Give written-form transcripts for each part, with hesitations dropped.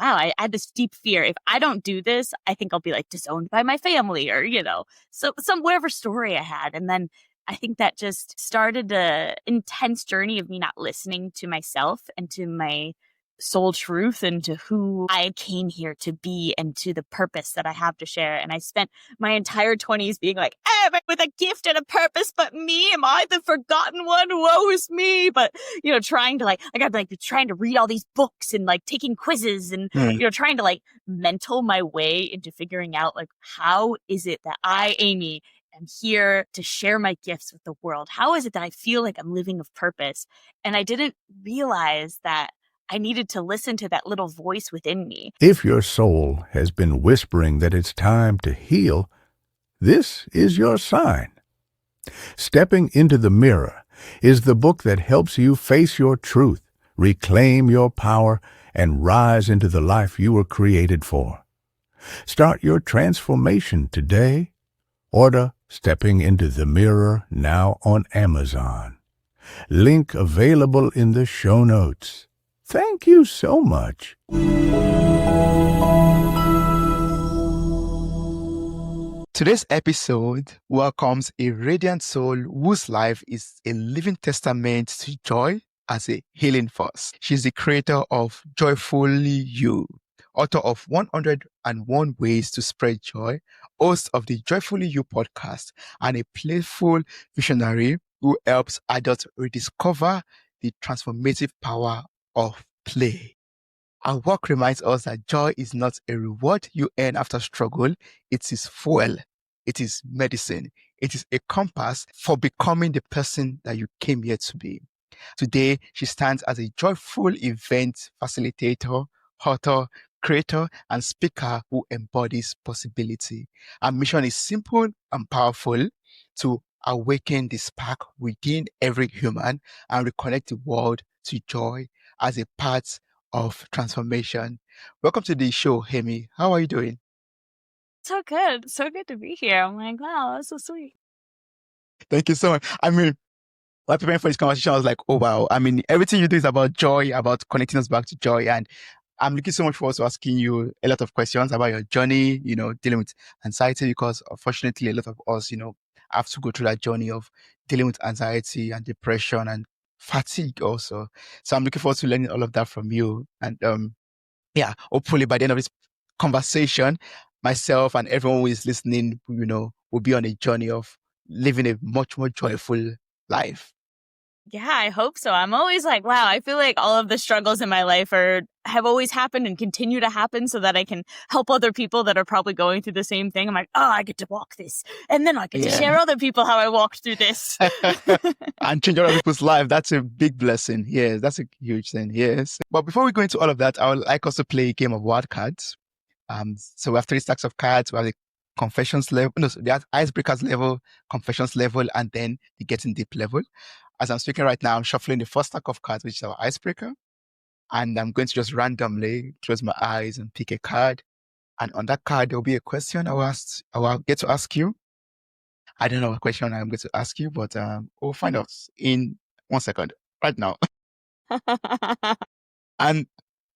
wow, I had this deep fear. If I don't do this, I think I'll be like disowned by my family or, so some whatever story I had. And then I think that just started a intense journey of me not listening to myself and to my soul truth and to who I came here to be and to the purpose that I have to share. And I spent my entire 20s being like, with a gift and a purpose, but me, am I the forgotten one? Woe is me. But, trying to trying to read all these books and like taking quizzes and, trying to like mental my way into figuring out like, how is it that I, Amy, am here to share my gifts with the world? How is it that I feel like I'm living of purpose? And I didn't realize that I needed to listen to that little voice within me. If your soul has been whispering that it's time to heal, this is your sign. Stepping into the Mirror is the book that helps you face your truth, reclaim your power, and rise into the life you were created for. Start your transformation today. Order Stepping into the Mirror now on Amazon. Link available in the show notes. Thank you so much. Today's episode welcomes a radiant soul whose life is a living testament to joy as a healing force. She's the creator of Joyfully You, author of 101 Ways to Spread Joy, host of the Joyfully You podcast, and a playful visionary who helps adults rediscover the transformative power of play. Our work reminds us that joy is not a reward you earn after struggle. It is fuel. It is medicine. It is a compass for becoming the person that you came here to be. Today, she stands as a joyful event facilitator, author, creator, and speaker who embodies possibility. Our mission is simple and powerful: to awaken the spark within every human and reconnect the world to joy as a part of transformation. Welcome to the show, Amy. How are you doing? So good. So good to be here. I'm like, wow, that's so sweet. Thank you so much. I mean, while preparing for this conversation, I was like, oh, wow. I mean, everything you do is about joy, about connecting us back to joy. And I'm looking so much forward to asking you a lot of questions about your journey, dealing with anxiety, because unfortunately, a lot of us, have to go through that journey of dealing with anxiety and depression and fatigue also. So I'm looking forward to learning all of that from you. And hopefully by the end of this conversation, myself and everyone who is listening, will be on a journey of living a much more joyful life. Yeah, I hope so. I'm always like, wow, I feel like all of the struggles in my life have always happened and continue to happen so that I can help other people that are probably going through the same thing. I'm like, I get to walk this. And then I get to share other people how I walked through this. And change other people's life. That's a big blessing. Yes, that's a huge thing. Yes. But before we go into all of that, I would like us to play a game of word cards. So we have 3 stacks of cards. We have the confessions level, the icebreakers level, confessions level, and then the getting deep level. As I'm speaking right now, I'm shuffling the first stack of cards, which is our icebreaker. And I'm going to just randomly close my eyes and pick a card. And on that card, there'll be a question I will get to ask you. I don't know what question I'm going to ask you, but we'll find out in 1 second, right now. And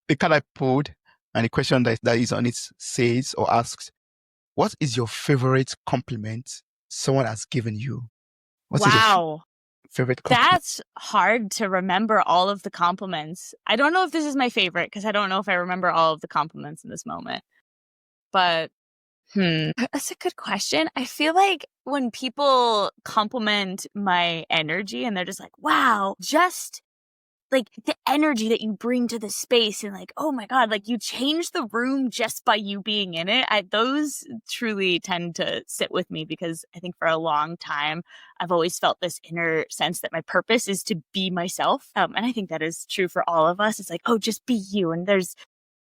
the card I pulled and the question that is on it says or asks, what is your favorite compliment someone has given you? Wow. Favorite compliment? That's hard to remember all of the compliments. I don't know if this is my favorite because I don't know if I remember all of the compliments in this moment. But that's a good question. I feel like when people compliment my energy and they're just like, wow, just like the energy that you bring to the space and like, oh my God, like you change the room just by you being in it. Those truly tend to sit with me because I think for a long time, I've always felt this inner sense that my purpose is to be myself. And I think that is true for all of us. It's like, oh, just be you. And there's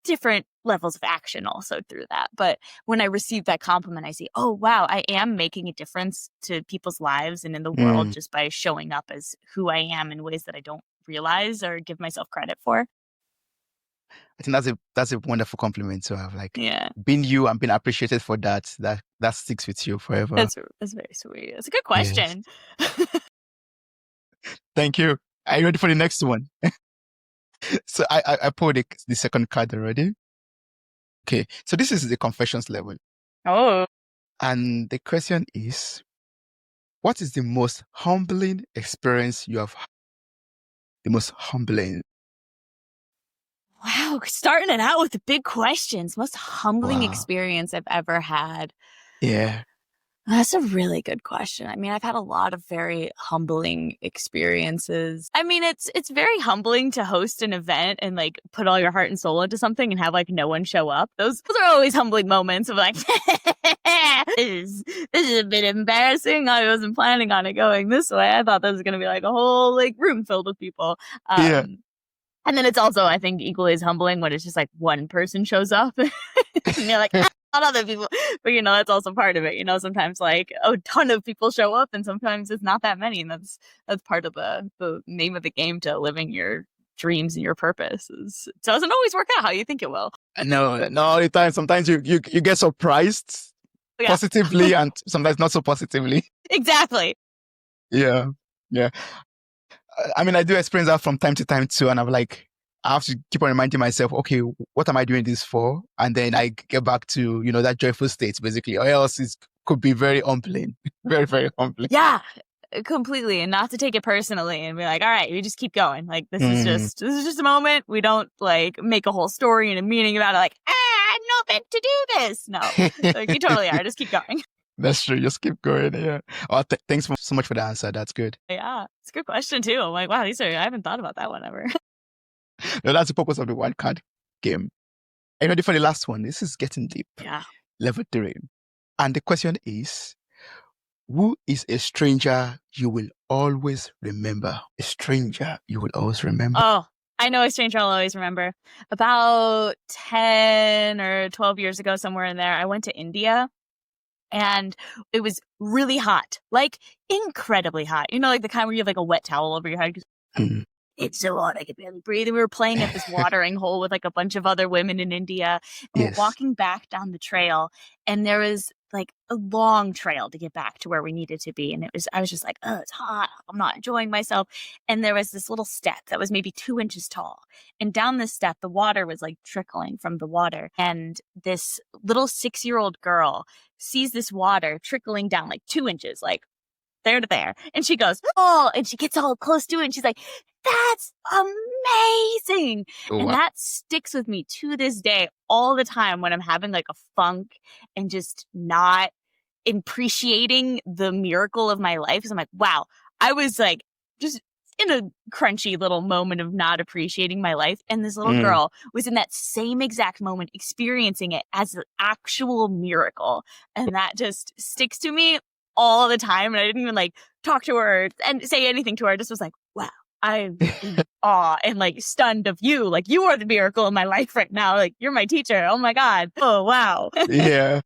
different levels of action also through that. But when I receive that compliment, I see, oh, wow, I am making a difference to people's lives and in the world just by showing up as who I am in ways that I don't realize or give myself credit for. I think that's a wonderful compliment to have. Like, being you and being appreciated for that sticks with you forever. That's very sweet. It's a good question. Yes. Thank you. Are you ready for the next one? So I pulled the second card already. Okay, so this is the confessions level. Oh, And the question is, what is the most humbling experience you have had? The most humbling. wow. Starting it out with the big questions. Most humbling Wow. experience I've ever had. Yeah. That's a really good question. I mean, I've had a lot of very humbling experiences. I mean, it's very humbling to host an event and like put all your heart and soul into something and have like no one show up. Those are always humbling moments of like, this is a bit embarrassing. I wasn't planning on it going this way. I thought there was gonna be like a whole like room filled with people. Yeah. And then it's also, I think, equally as humbling when it's just like one person shows up and you're like, not other people. But, that's also part of it. Sometimes like a ton of people show up and sometimes it's not that many. And that's part of the name of the game to living your dreams and your purpose. It doesn't always work out how you think it will. No, all the time. Sometimes you get surprised positively and sometimes not so positively. Exactly. Yeah. Yeah. I mean, I do experience that from time to time too. And I'm like, I have to keep on reminding myself, okay, what am I doing this for? And then I get back to, that joyful state, basically, or else it could be very humbling, very, very humbling. Yeah, completely. And not to take it personally and be like, all right, we just keep going. Like, this is just a moment. We don't like make a whole story and a meaning about it. Like, I'm not meant to do this. No, like you totally are. Just keep going. That's true. Just keep going. Yeah. Oh, thanks so much for the answer. That's good. Yeah, it's a good question too. I'm like, wow, I haven't thought about that one ever. No, that's the purpose of the wild card game. Are you ready for the last one? This is getting deep. Yeah. Level 3. And the question is, who is a stranger you will always remember? A stranger you will always remember. Oh, I know a stranger I'll always remember. About 10 or 12 years ago, somewhere in there, I went to India. And it was really hot, like incredibly hot. Like the kind where you have like a wet towel over your head. It's so hot, I could barely breathe. And we were playing at this watering hole with like a bunch of other women in India. And we're walking back down the trail. And there was like a long trail to get back to where we needed to be. And I was just like, oh, it's hot. I'm not enjoying myself. And there was this little step that was maybe 2 inches tall. And down this step, the water was like trickling from the water. And this little 6-year-old girl sees this water trickling down like 2 inches, like there to there. And she goes, oh, and she gets all close to it. And she's like, that's amazing. Oh, and that sticks with me to this day all the time when I'm having like a funk and just not appreciating the miracle of my life. So I'm like, wow, I was like just in a crunchy little moment of not appreciating my life. And this little girl was in that same exact moment experiencing it as an actual miracle. And that just sticks to me all the time. And I didn't even like talk to her and say anything to her. I just was like, wow, I'm in awe and like stunned of you. Like you are the miracle in my life right now. Like you're my teacher. Oh my God. Oh, wow. Yeah.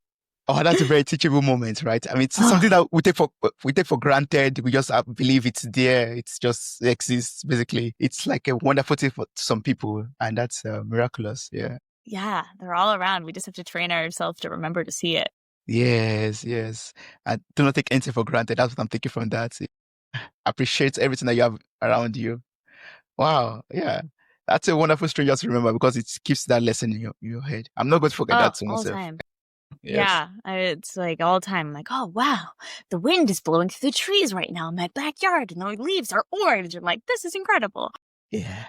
Oh, that's a very teachable moment, right? I mean, it's something that we take for granted. We just believe it's there. It's just exists, basically. It's like a wonderful thing for some people, and that's miraculous. Yeah. Yeah, they're all around. We just have to train ourselves to remember to see it. Yes, yes. I do not take anything for granted. That's what I'm taking from that. Appreciate everything that you have around you. Wow. Yeah. That's a wonderful stranger to remember because it keeps that lesson in your head. I'm not going to forget that to all myself. the time. Yes. Yeah, it's like all the time. I'm like, oh, wow, the wind is blowing through the trees right now in my backyard and the leaves are orange. I'm like, this is incredible. Yeah.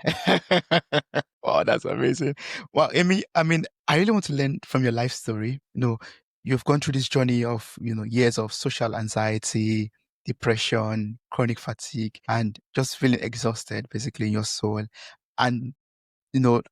Wow, that's amazing. Well, Amy, I mean, I really want to learn from your life story. You've gone through this journey of, years of social anxiety, depression, chronic fatigue, and just feeling exhausted, basically, in your soul. And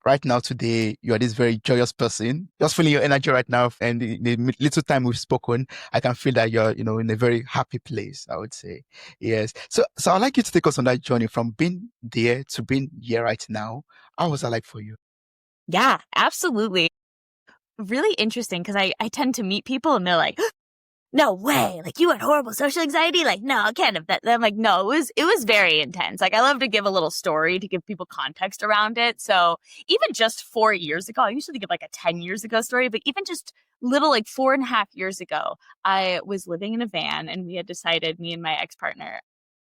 right now, today, you are this very joyous person, just feeling your energy right now. And the little time we've spoken, I can feel that you're, in a very happy place, I would say. Yes. So I'd like you to take us on that journey from being there to being here right now. How was that like for you? Yeah, absolutely. Really interesting because I tend to meet people and they're like, no way, like you had horrible social anxiety? Like, no, I can't have that. I'm like, no, it was very intense. Like I love to give a little story to give people context around it. So even just 4 years ago, I usually give like a 10 years ago story, but even just little like 4.5 years ago, I was living in a van and we had decided, me and my ex-partner,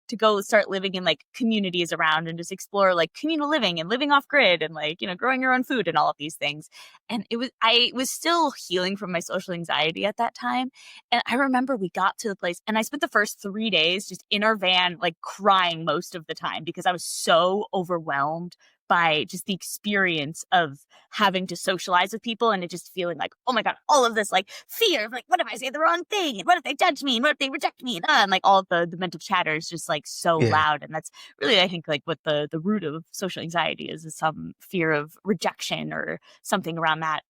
to go start living in like communities around and just explore like communal living and living off grid and like, growing your own food and all of these things. And I was still healing from my social anxiety at that time. And I remember we got to the place and I spent the first 3 days just in our van, like crying most of the time because I was so overwhelmed by just the experience of having to socialize with people and it just feeling like, oh my God, all of this like fear of like, what if I say the wrong thing? And what if they judge me? And what if they reject me? And like all of the mental chatter is just like so loud. And that's really, I think, like what the root of social anxiety is some fear of rejection or something around that.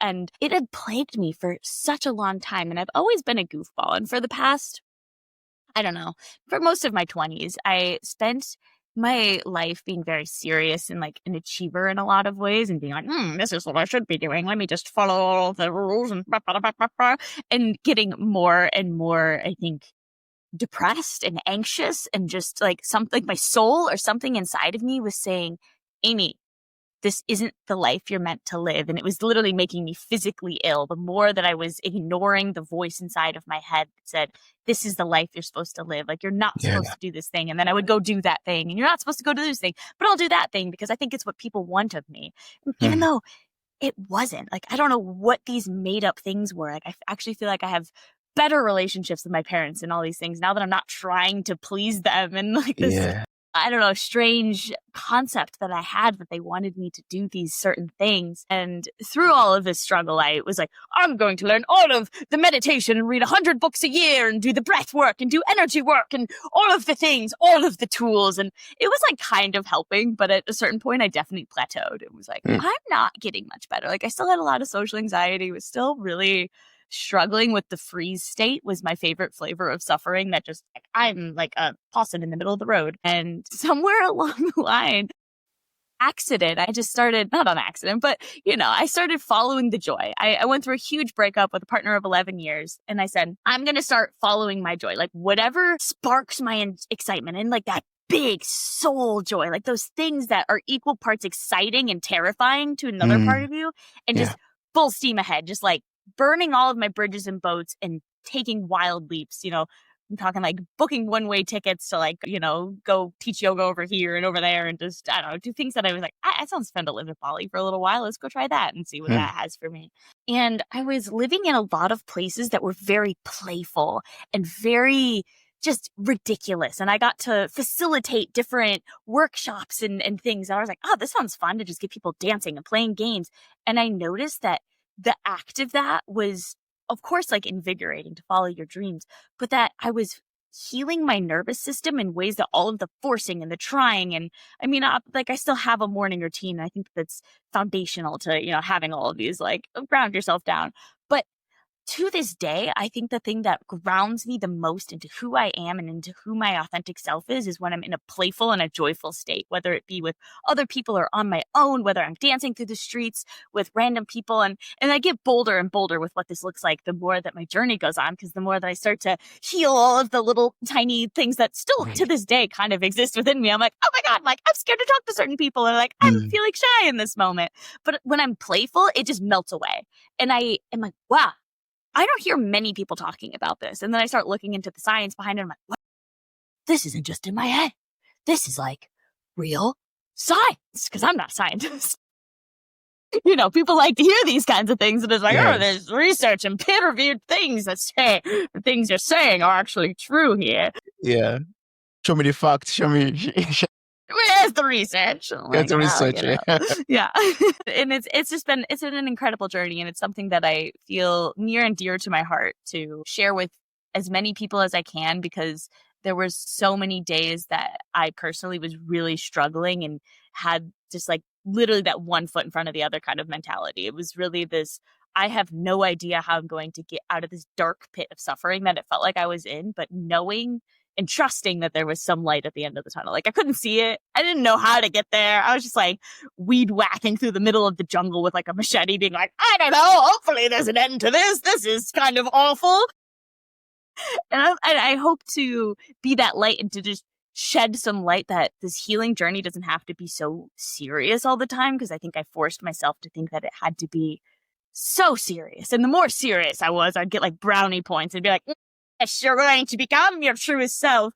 And it had plagued me for such a long time. And I've always been a goofball. And for the past, I don't know, for most of my 20s, I spent my life being very serious and like an achiever in a lot of ways and being like, this is what I should be doing. Let me just follow all the rules and getting more and more, I think, depressed and anxious and just like something, my soul or something inside of me was saying, Amy, this isn't the life you're meant to live. And it was literally making me physically ill. The more that I was ignoring the voice inside of my head that said, this is the life you're supposed to live. Like, you're not supposed to do this thing. And then I would go do that thing. And you're not supposed to go do this thing, but I'll do that thing because I think it's what people want of me. Even though it wasn't. Like, I don't know what these made up things were. Like, I actually feel like I have better relationships with my parents and all these things now that I'm not trying to please them and like this I don't know, strange concept that I had that they wanted me to do these certain things. And through all of this struggle, I was like, I'm going to learn all of the meditation and read 100 books a year and do the breath work and do energy work and all of the things, all of the tools. And it was like kind of helping. But at a certain point, I definitely plateaued. It was like, I'm not getting much better. Like I still had a lot of social anxiety, was still really struggling with the freeze state was my favorite flavor of suffering that just like, I'm like a possum in the middle of the road. And somewhere along the line, I just started, not on accident, but I started following the joy. I went through a huge breakup with a partner of 11 years. And I said, I'm going to start following my joy. Like whatever sparks my excitement and like that big soul joy, like those things that are equal parts exciting and terrifying to another part of you and just full steam ahead, just like burning all of my bridges and boats and taking wild leaps. I'm talking like booking one-way tickets to like, go teach yoga over here and over there and just, I don't know, do things that I was like, that sounds fun to live in Bali for a little while. Let's go try that and see what that has for me. And I was living in a lot of places that were very playful and very just ridiculous. And I got to facilitate different workshops and things. And I was like, this sounds fun to just get people dancing and playing games. And I noticed that the act of that was, of course, like invigorating to follow your dreams, but that I was healing my nervous system in ways that all of the forcing and the trying. And I mean, I still have a morning routine. And I think that's foundational to, having all of these, like ground yourself down. But to this day, I think the thing that grounds me the most into who I am and into who my authentic self is when I'm in a playful and a joyful state, whether it be with other people or on my own, whether I'm dancing through the streets with random people. And I get bolder and bolder with what this looks like the more that my journey goes on, because the more that I start to heal all of the little tiny things that still to this day kind of exist within me. I'm like, oh my God, like I'm scared to talk to certain people. And like, I'm feeling shy in this moment. But when I'm playful, it just melts away. And I am like, wow. I don't hear many people talking about this. And then I start looking into the science behind it. I'm like, what? This isn't just in my head. This is like real science, because I'm not a scientist. People like to hear these kinds of things. And it's like, there's research and peer-reviewed things that say the things you're saying are actually true here. Yeah. Show me the facts. Show me. Where's the research? That's the research. Yeah. And it's been an incredible journey. And it's something that I feel near and dear to my heart to share with as many people as I can, because there were so many days that I personally was really struggling and had just like literally that one foot in front of the other kind of mentality. It was really this, I have no idea how I'm going to get out of this dark pit of suffering that it felt like I was in, but knowing and trusting that there was some light at the end of the tunnel. Like I couldn't see it. I didn't know how to get there. I was just like weed whacking through the middle of the jungle with like a machete being like, I don't know, hopefully there's an end to this. This is kind of awful. And I hope to be that light and to just shed some light that this healing journey doesn't have to be so serious all the time. Because I think I forced myself to think that it had to be so serious. And the more serious I was, I'd get like brownie points and be like, yes, you're going to become your truest self.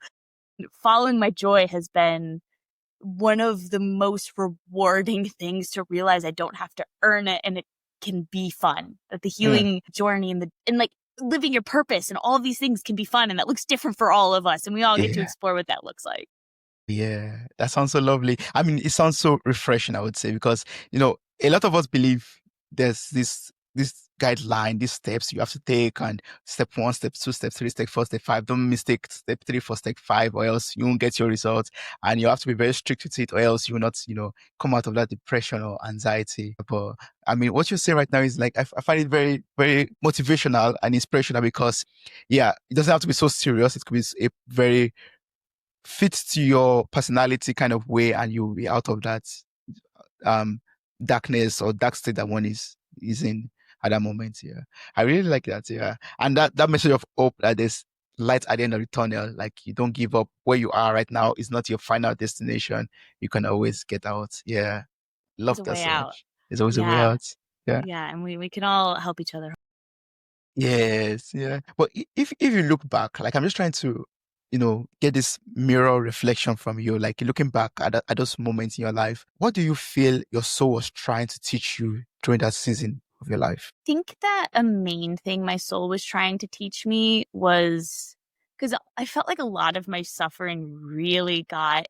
Following my joy has been one of the most rewarding things to realize I don't have to earn it and it can be fun. That the healing journey and like living your purpose and all of these things can be fun, and that looks different for all of us, and we all get to explore what that looks like. Yeah, that sounds so lovely. I mean, it sounds so refreshing, I would say, because, a lot of us believe there's this guideline, these steps you have to take, and step 1, step 2, step 3, step 4, step 5. Don't mistake step 3 for step 5, or else you won't get your results. And you have to be very strict with it, or else you will not, come out of that depression or anxiety. But I mean, what you say right now is like, I find it very, very motivational and inspirational, because, yeah, it doesn't have to be so serious. It could be a very fits to your personality kind of way, and you'll be out of that darkness or dark state that one is in at that moment. Yeah, I really like that. Yeah, and that message of hope, that there's light at the end of the tunnel. Like, you don't give up. Where you are right now is not your final destination. You can always get out. Yeah, love There's a that way so out. much. There's always a way Yeah. out. Yeah. Yeah, and we can all help each other. Yes, yeah. But if you look back, like, I'm just trying to, get this mirror reflection from you, like looking back at those moments in your life, what do you feel your soul was trying to teach you during that season of your life? I think that a main thing my soul was trying to teach me was, because I felt like a lot of my suffering really got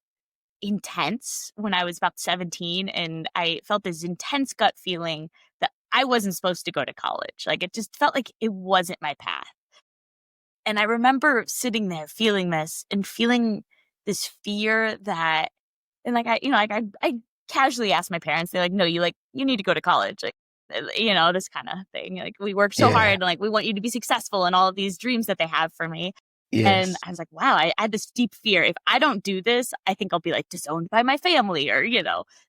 intense when I was about 17, and I felt this intense gut feeling that I wasn't supposed to go to college. Like, it just felt like it wasn't my path. And I remember sitting there feeling this and feeling this fear that, and like, I casually asked my parents, they're like, no, you need to go to college. Like, this kind of thing. Like, we work so hard, and like, we want you to be successful, and all of these dreams that they have for me. And Yes. I was like, wow, I had this deep fear. If I don't do this, I think I'll be like disowned by my family, or,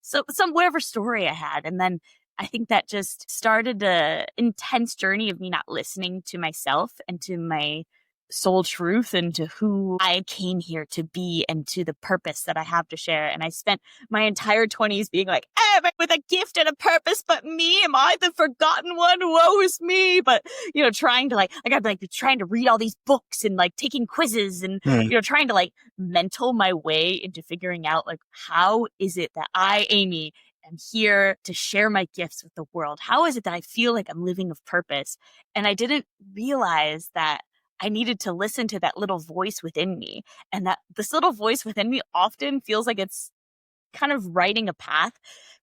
so whatever story I had. And then I think that just started a intense journey of me not listening to myself and to my soul truth and to who I came here to be and to the purpose that I have to share. And I spent my entire 20s being like, with a gift and a purpose, but me, am I the forgotten one? Woe is me. But, trying to I'd like trying to read all these books and like taking quizzes and, trying to like mental my way into figuring out like, how is it that I, Amy, am here to share my gifts with the world? How is it that I feel like I'm living of purpose? And I didn't realize that I needed to listen to that little voice within me, and that this little voice within me often feels like it's kind of writing a path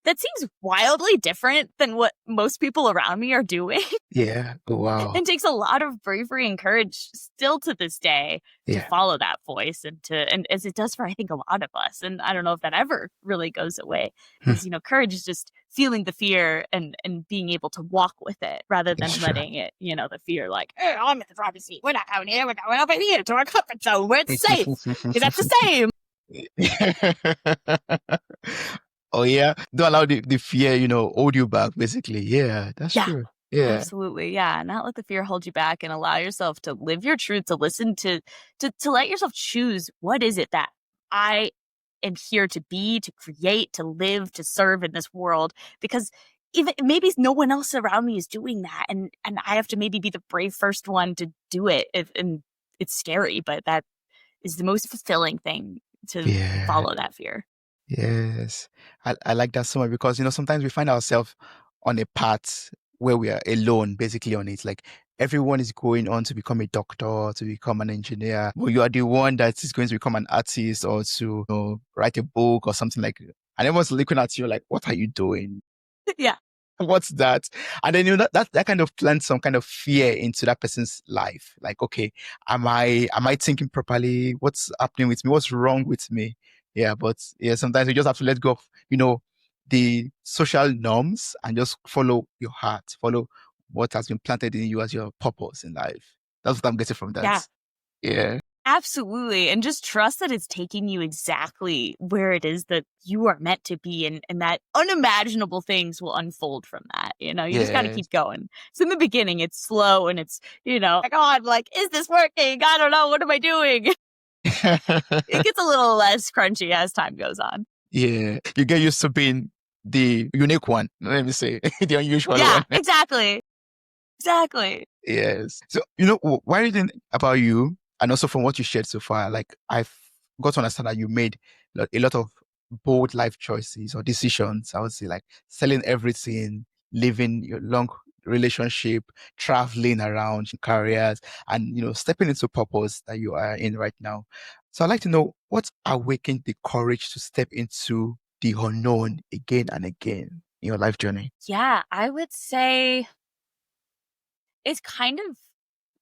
that seems wildly different than what most people around me are doing. Yeah. Oh, wow. It takes a lot of bravery and courage still to this day to follow that voice, and as it does for, I think, a lot of us. And I don't know if that ever really goes away, because, courage is just feeling the fear and being able to walk with it rather than letting it, the fear like, hey, I'm in the driver's seat. We're not going here. We're going over here to our comfort zone where it's safe. Because that's the same. Oh, yeah. Don't allow the fear, hold you back, basically. Yeah, that's true. Yeah. Absolutely. Yeah. Not let the fear hold you back, and allow yourself to live your truth, to listen to let yourself choose what is it that I am here to be, to create, to live, to serve in this world. Because even maybe no one else around me is doing that. And I have to maybe be the brave first one to do it. And it's scary, but that is the most fulfilling thing, to follow that fear. Yes. I like that so much, because, sometimes we find ourselves on a path where we are alone, basically, on it. Like, everyone is going on to become a doctor, to become an engineer, but you are the one that is going to become an artist, or to, write a book or something like that. And everyone's looking at you like, what are you doing? Yeah. What's that? And then, that kind of plants some kind of fear into that person's life. Like, okay, am I thinking properly? What's happening with me? What's wrong with me? Yeah, but yeah, sometimes you just have to let go of, the social norms, and just follow your heart, follow what has been planted in you as your purpose in life. That's what I'm getting from that. Yeah. Absolutely. And just trust that it's taking you exactly where it is that you are meant to be, and that unimaginable things will unfold from that. You just got to keep going. So in the beginning, it's slow, and it's, like, oh, I'm like, is this working? I don't know. What am I doing? It gets a little less crunchy as time goes on. Yeah. You get used to being the unique one. Let me say, the unusual one. Yeah, exactly. Exactly. Yes. So, why do you think about you, and also from what you shared so far, like I've got to understand that you made a lot of bold life choices or decisions. I would say like selling everything, living your long relationship, traveling around careers, and stepping into purpose that you are in right now. So I'd like to know what awakened the courage to step into the unknown again and again in your life journey. Yeah, I would say it's kind of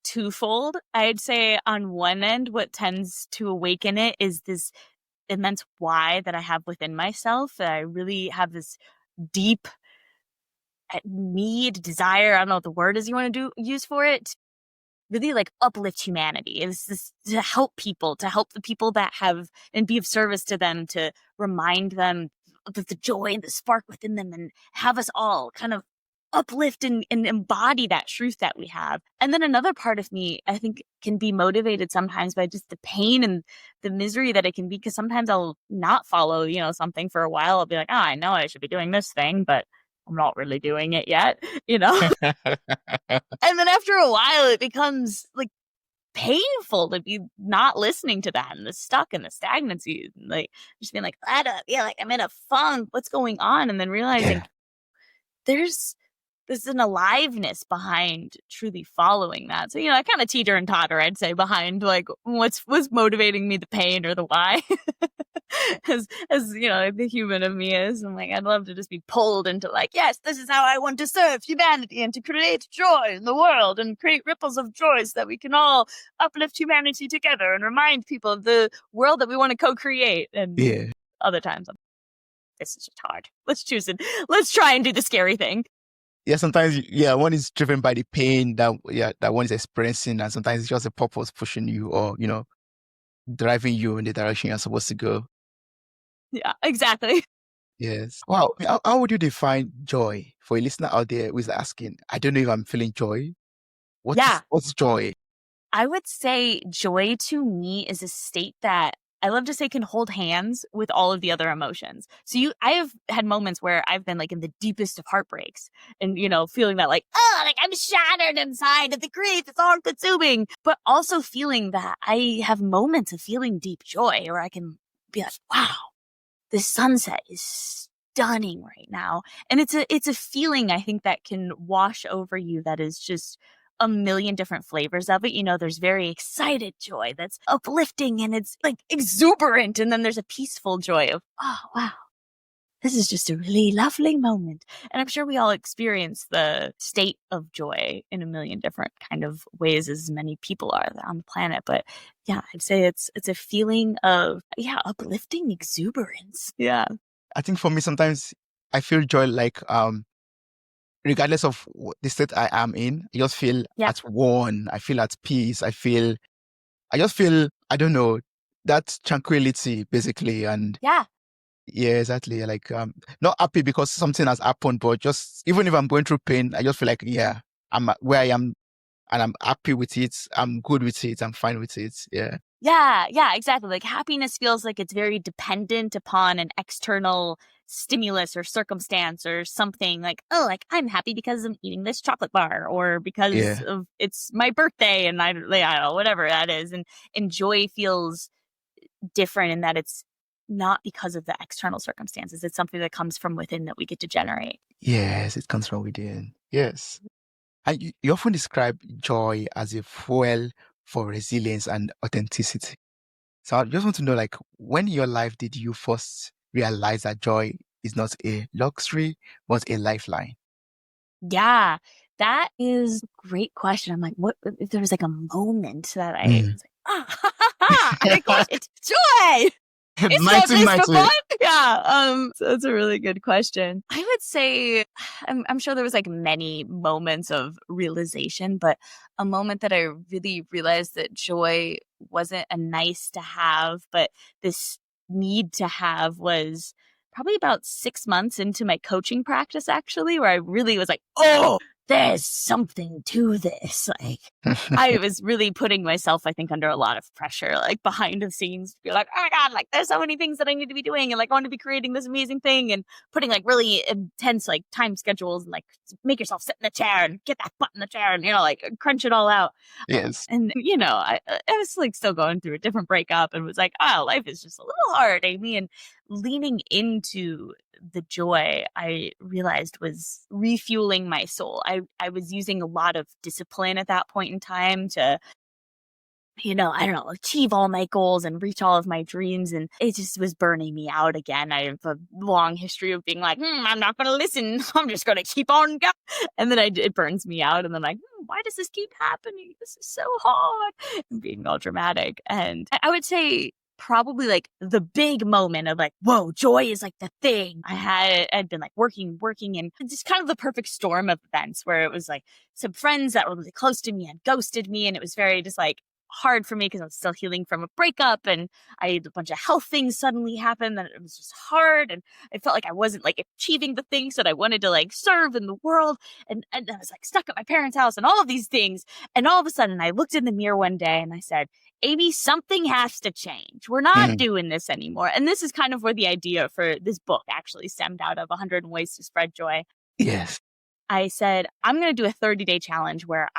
twofold. I'd say on one end, what tends to awaken it is this immense why that I have within myself. That I really have this deep need, desire, I don't know what the word is you want to use for it, really like uplift humanity. It's this to help people, to help the people that have and be of service to them, to remind them of the joy and the spark within them, and have us all kind of uplift and embody that truth that we have. And then another part of me, I think, can be motivated sometimes by just the pain and the misery that it can be, because sometimes I'll not follow, something for a while. I'll be like, oh, I know I should be doing this thing, but I'm not really doing it yet, And then after a while, it becomes like painful to be not listening to that and the stuck and the stagnancy, and like just being like, I don't feel like I'm in a funk. What's going on? And then realizing Yeah. there's an aliveness behind truly following that. So, I kind of teeter and totter, I'd say, behind like what's motivating me, the pain or the why. as the human of me is. I'm like, I'd love to just be pulled into like, yes, this is how I want to serve humanity and to create joy in the world and create ripples of joy so that we can all uplift humanity together and remind people of the world that we want to co-create. And Yeah. other times, this is just hard. Let's choose it. Let's try and do the scary thing. Yeah, sometimes one is driven by the pain that one is experiencing, and sometimes it's just a purpose pushing you or driving you in the direction you're supposed to go. Yeah, exactly. Yes. Wow. How would you define joy for a listener out there who is asking, I don't know if I'm feeling joy? What's joy? I would say joy to me is a state that I love to say can hold hands with all of the other emotions. So I have had moments where I've been like in the deepest of heartbreaks and, feeling that like, oh, like I'm shattered inside and the grief is all consuming, but also feeling that I have moments of feeling deep joy, or I can be like, wow, the sunset is stunning right now. And it's a feeling, I think, that can wash over you that is just a million different flavors of it. There's very excited joy that's uplifting and it's like exuberant. And then there's a peaceful joy of, oh, wow, this is just a really lovely moment. And I'm sure we all experience the state of joy in a million different kind of ways, as many people are on the planet. But yeah, I'd say it's a feeling of, uplifting exuberance. Yeah. I think for me, sometimes I feel joy like, regardless of the state I am in, I just feel at one. I feel at peace. I just feel, I don't know, that tranquility basically. And yeah, exactly. Like, not happy because something has happened, but just even if I'm going through pain, I just feel like, yeah, I'm where I am and I'm happy with it. I'm good with it. I'm fine with it. Yeah. Yeah, exactly. Like happiness feels like it's very dependent upon an external stimulus or circumstance or something, like, oh, like I'm happy because I'm eating this chocolate bar, or because of it's my birthday and I don't know, whatever that is. And joy feels different in that it's not because of the external circumstances. It's something that comes from within that we get to generate. Yes, it comes from within. Yes. And you often describe joy as a fuel for resilience and authenticity. So I just want to know, like, when in your life did you first realize that joy is not a luxury, but a lifeline? Yeah, that is a great question. I'm like, what if there was like a moment that I was like, I got it, joy. It's not this for fun. Yeah. So that's a really good question. I would say, I'm sure there was like many moments of realization, but a moment that I really realized that joy wasn't a nice to have, but this need to have was probably about 6 months into my coaching practice, actually, where I really was like, oh, there's something to this. Like, I was really putting myself, I think, under a lot of pressure, like behind the scenes, to be like, oh my God, like there's so many things that I need to be doing. And like, I want to be creating this amazing thing and putting like really intense, like time schedules and like make yourself sit in the chair and get that butt in the chair and, like crunch it all out. Yes. And, I was like still going through a different breakup and was like, oh, life is just a little hard, Amy. And leaning into the joy, I realized was refueling my soul. I was using a lot of discipline at that point in time to, I don't know, achieve all my goals and reach all of my dreams. And it just was burning me out again. I have a long history of being like, I'm not going to listen. I'm just going to keep on going. And then it burns me out. And then like, why does this keep happening? This is so hard. And being all dramatic. And I would say probably like the big moment of like, whoa, joy is like the thing. I'd been like working and just kind of the perfect storm of events where it was like some friends that were really close to me had ghosted me. And it was very just like hard for me because I was still healing from a breakup and I had a bunch of health things suddenly happen that it was just hard. And I felt like I wasn't like achieving the things that I wanted to like serve in the world. And I was like stuck at my parents' house and all of these things. And all of a sudden I looked in the mirror one day and I said, Amy, something has to change. We're not doing this anymore. And this is kind of where the idea for this book actually stemmed out of 100 Ways to Spread Joy. Yes. I said, I'm going to do a 30-day challenge where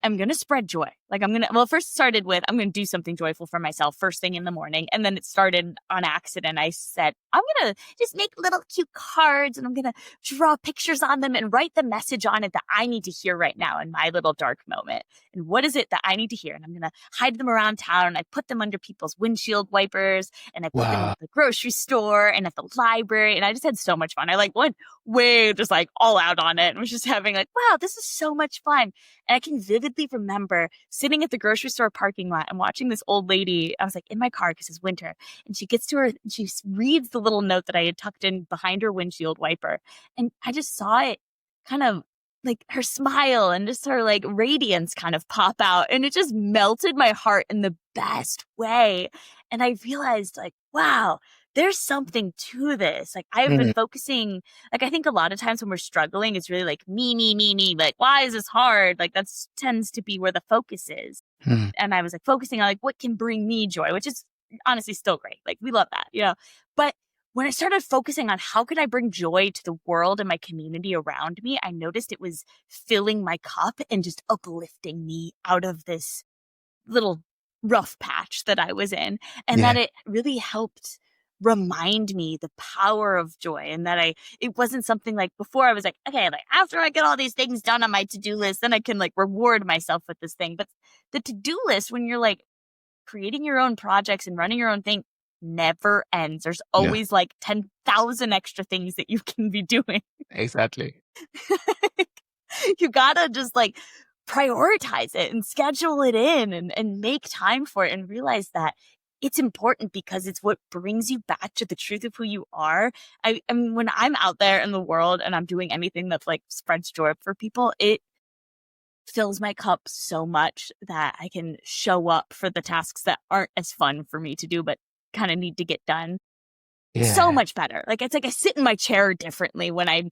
I'm going to spread joy. Like first started with, I'm going to do something joyful for myself first thing in the morning. And then it started on accident. I said, I'm going to just make little cute cards and I'm going to draw pictures on them and write the message on it that I need to hear right now in my little dark moment. And what is it that I need to hear? And I'm going to hide them around town. And I put them under people's windshield wipers and I put them at the grocery store and at the library. And I just had so much fun. I like went way just like all out on it and was just having like, wow, this is so much fun. And I can vividly remember sitting at the grocery store parking lot and watching this old lady. I was like in my car because it's winter. And she gets to her, and she reads the little note that I had tucked in behind her windshield wiper. And I just saw it kind of like her smile and just her like radiance kind of pop out. And it just melted my heart in the best way. And I realized like, wow, there's something to this. Like I've been focusing, like I think a lot of times when we're struggling, it's really like me, like why is this hard? Like that tends to be where the focus is. And I was like focusing on like what can bring me joy, which is honestly still great. Like we love that, But when I started focusing on how could I bring joy to the world and my community around me, I noticed it was filling my cup and just uplifting me out of this little rough patch that I was in. And that it really helped remind me the power of joy and that it wasn't something like before I was like, okay, like after I get all these things done on my to-do list, then I can like reward myself with this thing. But the to-do list, when you're like creating your own projects and running your own thing, never ends. There's always like 10,000 extra things that you can be doing. Exactly. You gotta just like prioritize it and schedule it in and make time for it and realize that it's important because it's what brings you back to the truth of who you are. I mean, when I'm out there in the world and I'm doing anything that like spreads joy for people, it fills my cup so much that I can show up for the tasks that aren't as fun for me to do, but kind of need to get done. So much better. Like it's like I sit in my chair differently when I'm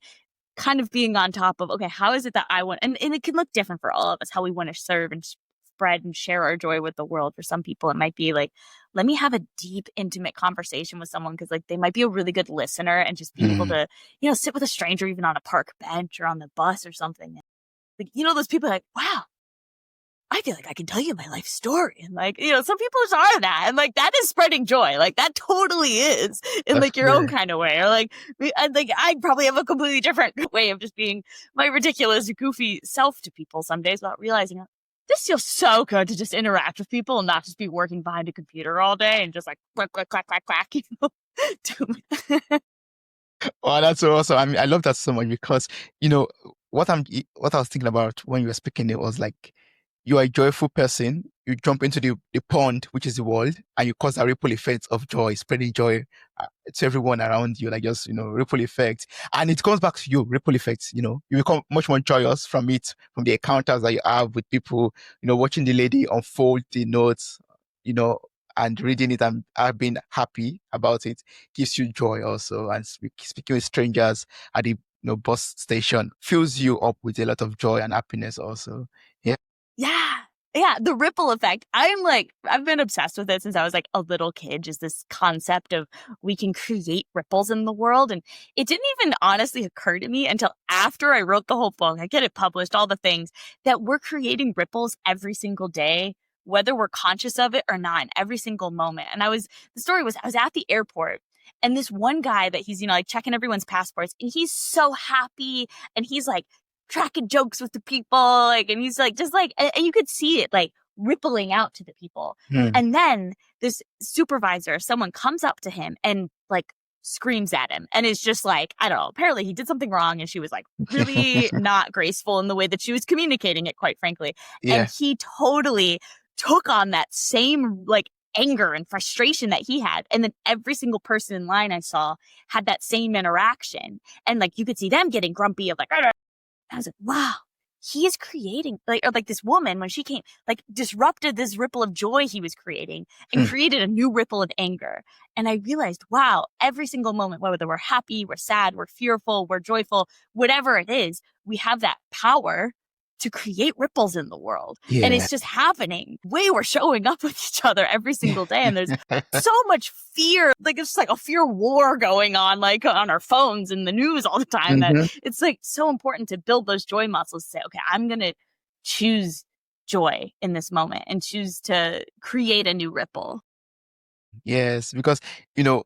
kind of being on top of, okay, how is it that I want, and it can look different for all of us, how we want to serve and spread and share our joy with the world. For some people, it might be like, let me have a deep, intimate conversation with someone because like they might be a really good listener and just be able to, sit with a stranger even on a park bench or on the bus or something. Like, those people are like, wow, I feel like I can tell you my life story. And like, some people just are that. And like, that is spreading joy. Like that totally is in like your own kind of way. Or like, I probably have a completely different way of just being my ridiculous, goofy self to people some days without realizing this feels so good to just interact with people and not just be working behind a computer all day and just like clack, clack, clack, clack, clack, Oh, that's so awesome. I mean, I love that so much because, what I was thinking about when you were speaking, it was like, you are a joyful person, you jump into the pond, which is the world, and you cause a ripple effect of joy, spreading joy to everyone around you, like just, ripple effect. And it comes back to you, ripple effects, you become much more joyous from it, from the encounters that you have with people, watching the lady unfold the notes, and reading it and being happy about it gives you joy also. And speaking with strangers at the bus station fills you up with a lot of joy and happiness also. Yeah. Yeah. Yeah, the ripple effect. I've been obsessed with it since I was like a little kid, just this concept of we can create ripples in the world. And it didn't even honestly occur to me until after I wrote the whole book. I get it published, all the things that we're creating ripples every single day, whether we're conscious of it or not, in every single moment. And the story was, I was at the airport and this one guy that he's, like checking everyone's passports and he's so happy and he's like, cracking jokes with the people, like, and he's like, just like, and you could see it like rippling out to the people. And then this supervisor, someone comes up to him and like screams at him and is just like, I don't know, apparently he did something wrong and she was like really not graceful in the way that she was communicating it, quite frankly. Yeah. And he totally took on that same like anger and frustration that he had. And then every single person in line I saw had that same interaction. And like you could see them getting grumpy of like, I was like, wow, he is creating like this woman when she came, like disrupted this ripple of joy he was creating and created a new ripple of anger. And I realized, wow, every single moment, whether we're happy, we're sad, we're fearful, we're joyful, whatever it is, we have that power to create ripples in the world. Yeah. And it's just happening. We're showing up with each other every single day. And there's so much fear. Like it's like a fear war going on, like on our phones and the news all the time that it's like so important to build those joy muscles to say, okay, I'm going to choose joy in this moment and choose to create a new ripple. Yes, because, the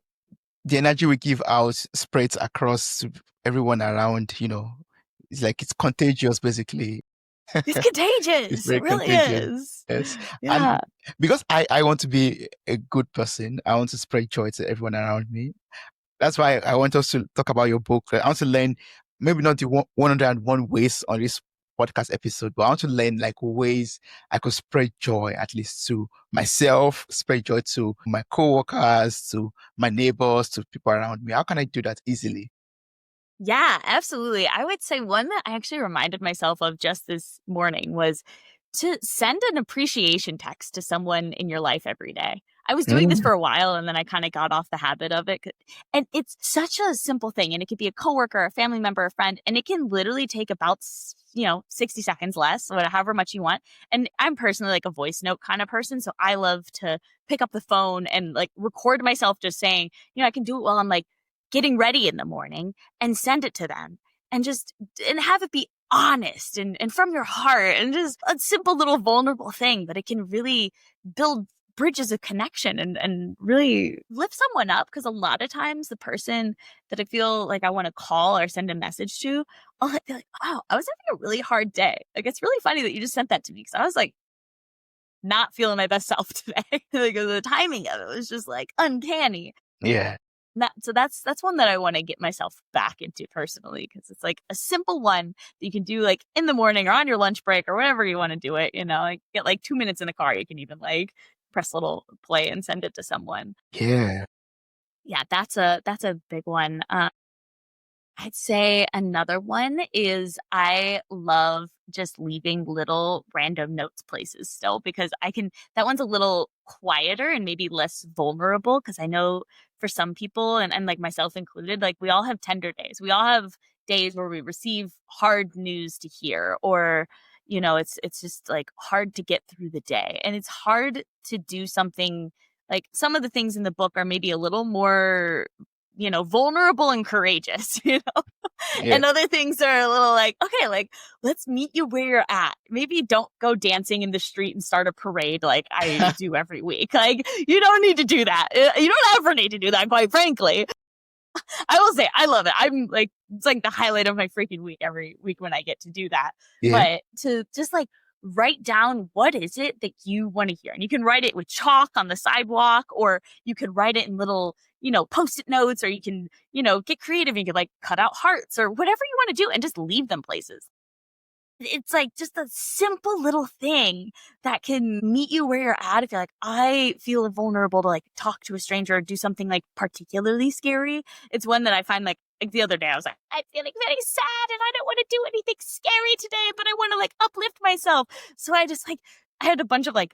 energy we give out spreads across to everyone around, it's like it's contagious basically. It's contagious. It's very It really contagious. is. Yes. Yeah. And because I want to be a good person, I want to spread joy to everyone around me. That's why I want us to talk about your book. I want to learn, maybe not the 101 ways on this podcast episode, but I want to learn like ways I could spread joy, at least to myself, spread joy to my coworkers, to my neighbors, to people around me. How can I do that easily? Yeah, absolutely. I would say one that I actually reminded myself of just this morning was to send an appreciation text to someone in your life every day. I was doing this for a while and then I kind of got off the habit of it. And it's such a simple thing. And it could be a coworker, a family member, a friend, and it can literally take about, 60 seconds less, or however much you want. And I'm personally like a voice note kind of person. So I love to pick up the phone and like record myself just saying, I can do it while I'm like getting ready in the morning and send it to them and have it be honest and from your heart and just a simple little vulnerable thing, but it can really build bridges of connection and really lift someone up. Because a lot of times the person that I feel like I want to call or send a message to, I'll be like, oh, I was having a really hard day. Like, it's really funny that you just sent that to me because I was like not feeling my best self today. Like the timing of it was just like uncanny. Yeah. So that's one that I want to get myself back into personally, because it's like a simple one that you can do like in the morning or on your lunch break or whatever you want to do it. Like get like 2 minutes in the car. You can even like press a little play and send it to someone. Yeah. Yeah, that's a big one. I'd say another one is I love just leaving little random notes places still, because that one's a little quieter and maybe less vulnerable, because I know for some people and like myself included, like we all have tender days. We all have days where we receive hard news to hear, or it's just like hard to get through the day, and it's hard to do something. Like some of the things in the book are maybe a little more vulnerable and courageous, Yeah. and other things are a little like, okay, like let's meet you where you're at. Maybe don't go dancing in the street and start a parade like I do every week. Like you don't need to do that. You don't ever need to do that, quite frankly. I will say I love it. I'm like, it's like the highlight of my freaking week every week when I get to do that. Yeah. But to just like write down what is it that you want to hear. And you can write it with chalk on the sidewalk, or you could write it in little, Post-it notes, or you can, get creative. You could like cut out hearts or whatever you want to do and just leave them places. It's like just a simple little thing that can meet you where you're at. If you're like, I feel vulnerable to like talk to a stranger or do something like particularly scary. It's one that I find like the other day I was like, I'm feeling very sad and I don't want to do anything scary today, but I want to like uplift myself. So I just like, I had a bunch of like,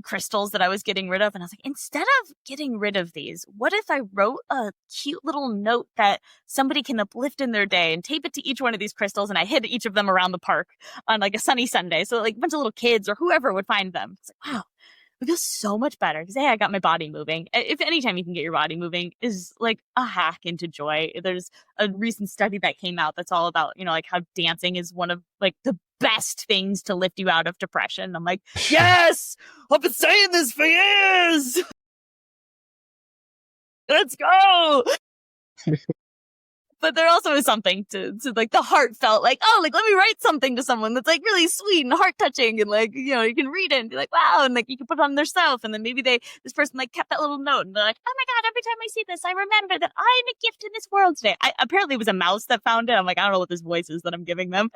crystals that I was getting rid of. And I was like, instead of getting rid of these, what if I wrote a cute little note that somebody can uplift in their day and tape it to each one of these crystals, and I hid each of them around the park on like a sunny Sunday. So like a bunch of little kids or whoever would find them. It's like, wow, it feels so much better because, hey, I got my body moving. If anytime you can get your body moving is like a hack into joy. There's a recent study that came out that's all about, like how dancing is one of like the best things to lift you out of depression. I'm like, yes, I've been saying this for years. Let's go. But there also is something to like the heartfelt, like, oh, like, let me write something to someone that's like really sweet and heart touching. And like, you can read it and be like, wow. And like, you can put it on their stuff. And then maybe this person like kept that little note and they're like, oh my God, every time I see this, I remember that I'm a gift in this world today. Apparently it was a mouse that found it. I'm like, I don't know what this voice is that I'm giving them.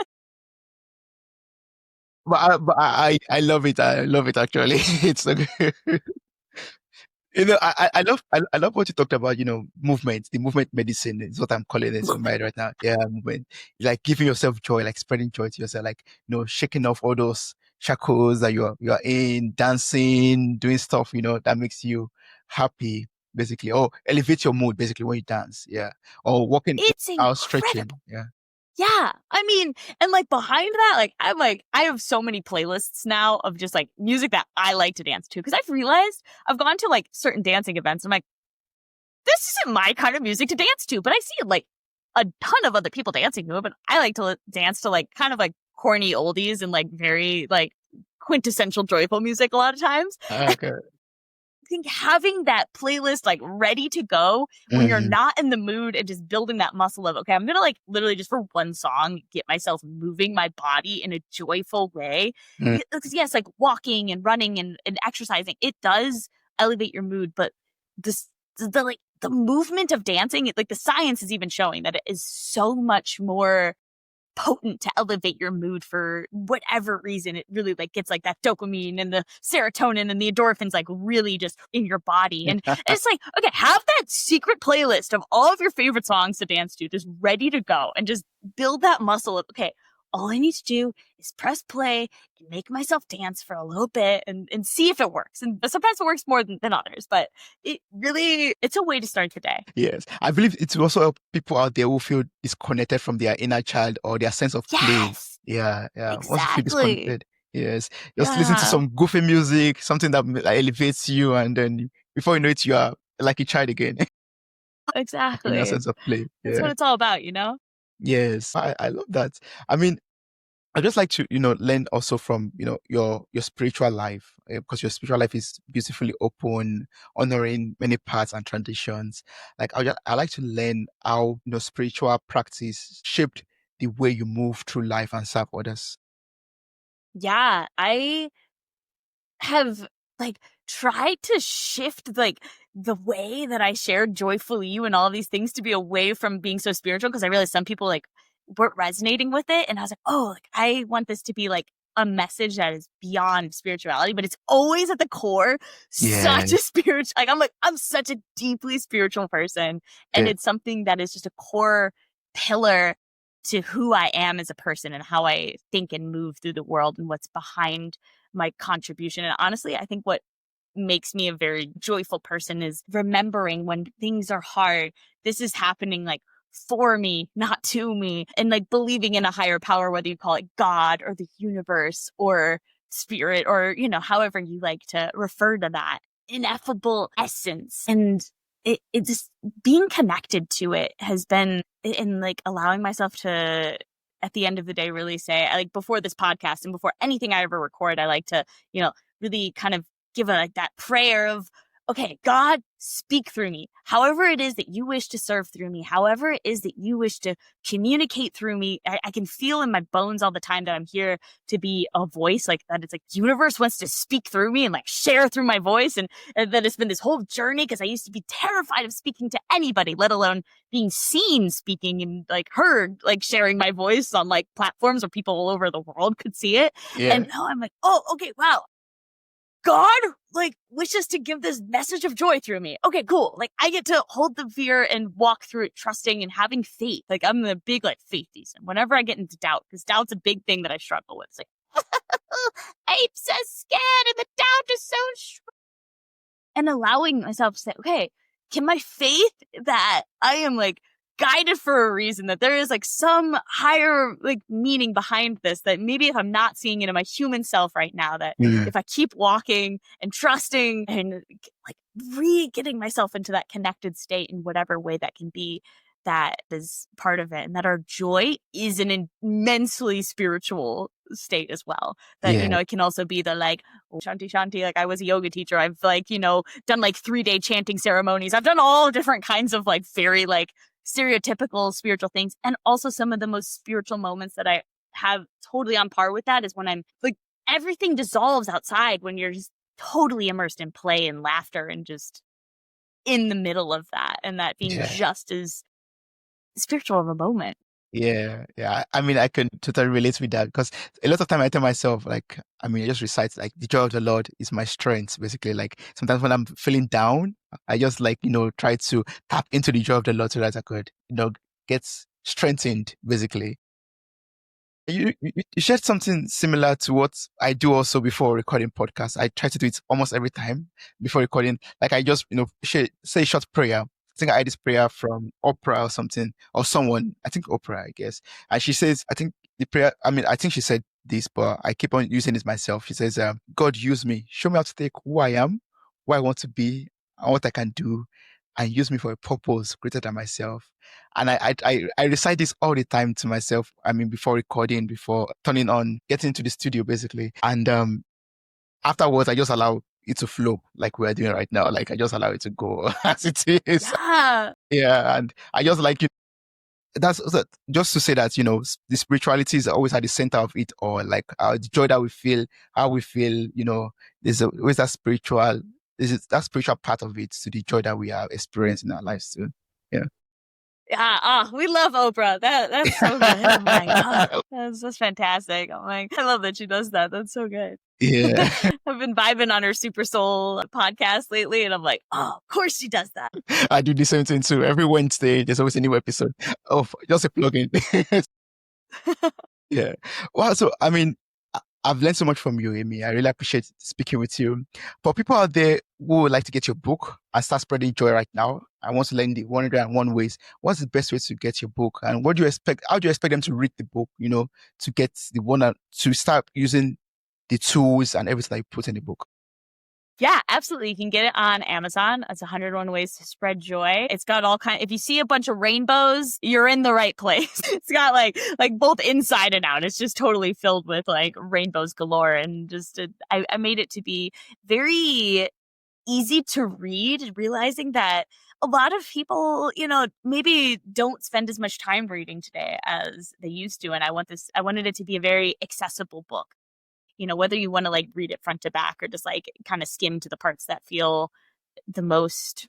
I love it. I love it actually. It's so good. I love what you talked about, movement, the movement medicine is what I'm calling it in my head right now. Yeah, movement. Like giving yourself joy, like spreading joy to yourself, like, shaking off all those shackles that you're in, dancing, doing stuff, that makes you happy, basically, or elevate your mood, basically, when you dance. Yeah. Or walking It's out, stretching. incredible. Yeah. Yeah. I mean, and like behind that, like I have so many playlists now of just like music that I like to dance to. Cause I've realized I've gone to like certain dancing events. I'm like, this isn't my kind of music to dance to, but I see like a ton of other people dancing to it. But I like to dance to like kind of like corny oldies and like very like quintessential joyful music a lot of times. Okay. I think having that playlist like ready to go when you're not in the mood and just building that muscle of, okay, I'm going to like literally just for one song, get myself moving my body in a joyful way. Because yes, like walking and running and exercising, it does elevate your mood. But the movement of dancing, like the science is even showing that it is so much more potent to elevate your mood for whatever reason. It really like gets like that dopamine and the serotonin and the endorphins like really just in your body. And it's like, okay, have that secret playlist of all of your favorite songs to dance to just ready to go and just build that muscle of, okay, all I need to do is press play and make myself dance for a little bit and see if it works. And sometimes it works more than others, but it's a way to start the day. Yes. I believe it will also help people out there who feel disconnected from their inner child or their sense of play. Yeah. Yeah. Exactly. Once you feel disconnected. Yes. Just listen to some goofy music, something that like, elevates you. And then before you know it, you are like a child again. Exactly. In your sense of play. That's what it's all about, Yes, I love that. I mean, I'd just like to, learn also from, your spiritual life, because your spiritual life is beautifully open, honoring many paths and traditions. Like, I like to learn how, spiritual practice shaped the way you move through life and serve others. Yeah, I have like tried to shift like the way that I shared Joyful You and all of these things to be away from being so spiritual, because I realized some people like weren't resonating with it. And I was like, oh, like I want this to be like a message that is beyond spirituality, but it's always at the core such a spiritual, like I'm such a deeply spiritual person. And it's something that is just a core pillar to who I am as a person and how I think and move through the world and what's behind my contribution. And honestly, I think what makes me a very joyful person is remembering when things are hard, this is happening like for me, not to me, and like believing in a higher power, whether you call it God or the universe or spirit or, however you like to refer to that ineffable essence. And it just being connected to it has been in like allowing myself to, at the end of the day, really say, I like before this podcast and before anything I ever record, I like to, really kind of give that prayer of, okay, God, speak through me. However it is that you wish to serve through me, however it is that you wish to communicate through me, I can feel in my bones all the time that I'm here to be a voice, like that it's like the universe wants to speak through me and like share through my voice. And that it's been this whole journey because I used to be terrified of speaking to anybody, let alone being seen speaking and like heard, like sharing my voice on like platforms where people all over the world could see it. Yeah. And now I'm like, oh, okay, wow. God like wishes to give this message of joy through me. Okay, cool. Like I get to hold the fear and walk through it, trusting and having faith. Like I'm a big like faith season. Whenever I get into doubt, because doubt's a big thing that I struggle with. It's like, I'm so scared and the doubt is so strong. And allowing myself to say, okay, can my faith that I am like guided for a reason, that there is like some higher like meaning behind this, that maybe if I'm not seeing it in my human self right now, that if I keep walking and trusting and like getting myself into that connected state in whatever way that can be, that is part of it. And that our joy is an immensely spiritual state as well. That, Yeah. it can also be the like, shanti shanti, like I was a yoga teacher. I've like, done like 3-day chanting ceremonies. I've done all different kinds of like very like stereotypical spiritual things. And also some of the most spiritual moments that I have totally on par with that is when I'm like, everything dissolves outside when you're just totally immersed in play and laughter and just in the middle of that. And that being just as spiritual of a moment. Yeah. I mean, I can totally relate with that because a lot of time I tell myself, like, I mean, I just recite like the joy of the Lord is my strength. Basically, like sometimes when I'm feeling down, I just like, try to tap into the joy of the Lord so that I could, get strengthened, basically. You shared something similar to what I do also before recording podcasts. I try to do it almost every time before recording. Like I just, say a short prayer. I think I had this prayer from Oprah or something, or someone, I think Oprah, I guess. And she says, I think the prayer, I mean, I think she said this, but I keep on using it myself. She says, God, use me. Show me how to take who I am, who I want to be, and what I can do, and use me for a purpose greater than myself. And I recite this all the time to myself. I mean, before recording, before turning on, getting into the studio, basically. And afterwards, I just allow it to flow like we're doing right now. Like I just allow it to go as it is. Yeah. And I just like that's just to say that, the spirituality is always at the center of it, or like the joy that we feel, how we feel, there's always that spiritual, that spiritual part of it to the joy that we are experiencing in our lives too. Yeah. Yeah, we love Oprah. That's so good. I'm like, that's fantastic. I'm like, I love that she does that. That's so good. Yeah. I've been vibing on her Super Soul podcast lately, and I'm like, of course she does that. I do the same thing too. Every Wednesday, there's always a new episode of just a plug-in. Yeah. Well, so I mean, I've learned so much from you, Amy. I really appreciate speaking with you. For people out there who would like to get your book and start spreading joy right now, I want to learn the 101 ways. What's the best way to get your book? And what do you expect? How do you expect them to read the book, to get the one to start using the tools and everything that you put in the book? Yeah, absolutely. You can get it on Amazon. It's 101 Ways to Spread Joy. It's got all kind. If you see a bunch of rainbows, you're in the right place. It's got like both inside and out. It's just totally filled with like rainbows galore. And just I made it to be very easy to read, realizing that a lot of people, maybe don't spend as much time reading today as they used to. And I wanted it to be a very accessible book. Whether you want to like read it front to back or just like kind of skim to the parts that feel the most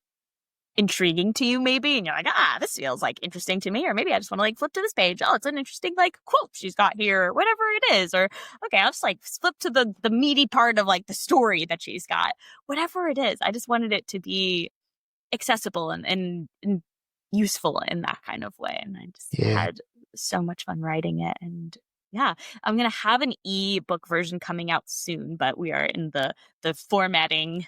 intriguing to you, maybe. And you're like, this feels like interesting to me. Or maybe I just want to like flip to this page. Oh, it's an interesting like quote she's got here, or whatever it is. Or, okay, I'll just like flip to the meaty part of like the story that she's got. Whatever it is. I just wanted it to be accessible and useful in that kind of way. And I just had so much fun writing it. And yeah, I'm going to have an e-book version coming out soon, but we are in the formatting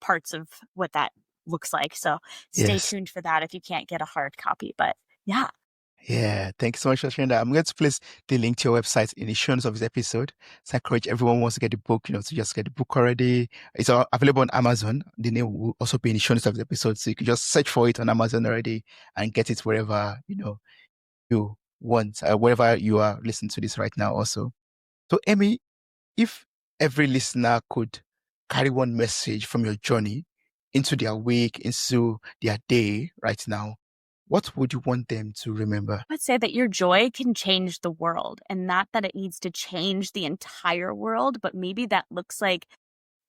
parts of what that looks like. So stay tuned for that if you can't get a hard copy. But yeah. Yeah, thank you so much for sharing that. I'm going to place the link to your website in the show notes of this episode. So I encourage everyone who wants to get the book, to just get the book already. It's available on Amazon. The name will also be in the show notes of the episode. So you can just search for it on Amazon already and get it wherever, you want, wherever you are listening to this right now also. So Amy, if every listener could carry one message from your journey into their week, into their day right now, what would you want them to remember? I would say that your joy can change the world, and not that it needs to change the entire world, but maybe that looks like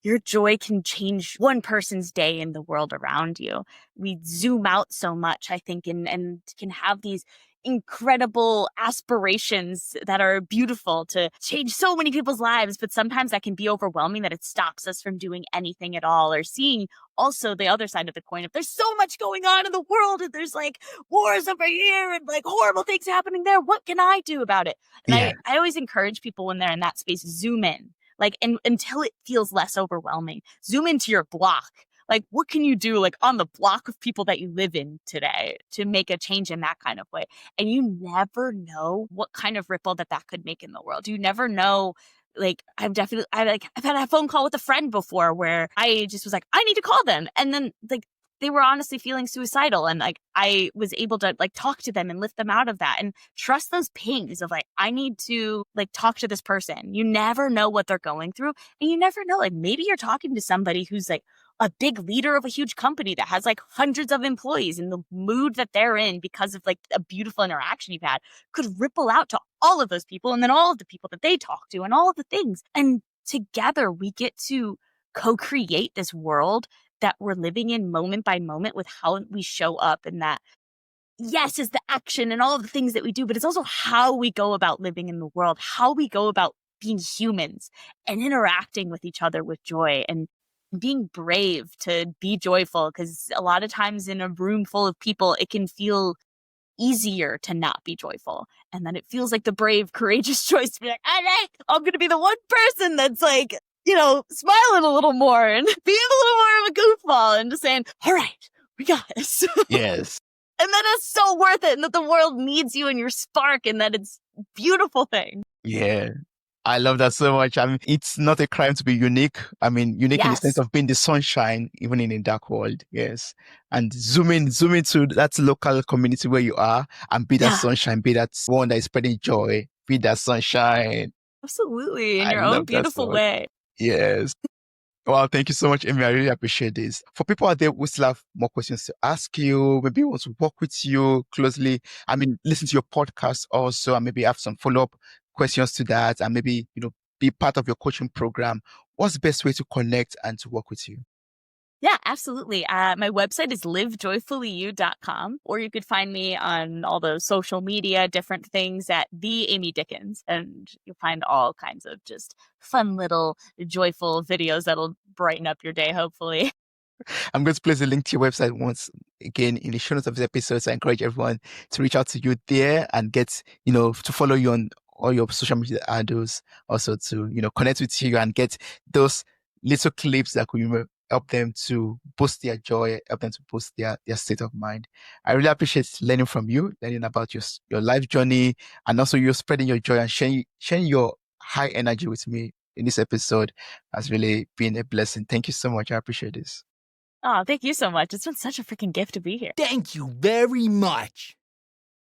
your joy can change one person's day in the world around you. We zoom out so much, I think, and can have these incredible aspirations that are beautiful to change so many people's lives, but sometimes that can be overwhelming that it stops us from doing anything at all, or seeing also the other side of the coin. If there's so much going on in the world and there's like wars over here and like horrible things happening there, what can I do about it? And Yeah. I always encourage people when they're in that space, zoom in, like, and until it feels less overwhelming, zoom into your block. Like, what can you do, like, on the block of people that you live in today to make a change in that kind of way? And you never know what kind of ripple that could make in the world. You never know. Like, I've had a phone call with a friend before where I just was like, I need to call them. And then, like, they were honestly feeling suicidal. And like, I was able to like talk to them and lift them out of that and trust those pings of like, I need to like talk to this person. You never know what they're going through. And you never know, like, maybe you're talking to somebody who's like a big leader of a huge company that has like hundreds of employees, and the mood that they're in because of like a beautiful interaction you've had could ripple out to all of those people, and then all of the people that they talk to and all of the things. And together we get to co-create this world that we're living in moment by moment with how we show up. And that, yes, is the action and all of the things that we do, but it's also how we go about living in the world, how we go about being humans and interacting with each other with joy, and being brave to be joyful. Because a lot of times in a room full of people, it can feel easier to not be joyful. And then it feels like the brave, courageous choice to be like, all right, I'm going to be the one person that's like, you know, smiling a little more and being a little more of a goofball and just saying, all right, we got this. Yes. And that is so worth it. And that the world needs you and your spark, and that it's a beautiful thing. Yeah. I love that so much. I mean, it's not a crime to be unique. I mean, unique in the sense of being the sunshine, even in a dark world. Yes. And zoom in to that local community where you are and be that sunshine, be that one that is spreading joy, be that sunshine. Absolutely. In your own beautiful way. Yes. Well, thank you so much, Amy. I really appreciate this. For people out there who still have more questions to ask you, maybe want to work with you closely, I mean, listen to your podcast also, and maybe have some follow-up questions to that, and maybe, you know, be part of your coaching program. What's the best way to connect and to work with you? Yeah, absolutely. My website is livejoyfullyu.com, or you could find me on all the social media, different things at The Amy Dickens, and you'll find all kinds of just fun little joyful videos that'll brighten up your day, hopefully. I'm going to place a link to your website once again in the show notes of this episode. So I encourage everyone to reach out to you there and get, you know, to follow you on all your social media handles, also to, you know, connect with you and get those little clips that could, you know, help them to boost their joy, help them to boost their state of mind. I really appreciate learning from you, learning about your life journey, and also you spreading your joy and sharing your high energy with me in this episode has really been a blessing. Thank you so much. I appreciate this. Oh, thank you so much. It's been such a freaking gift to be here. Thank you very much.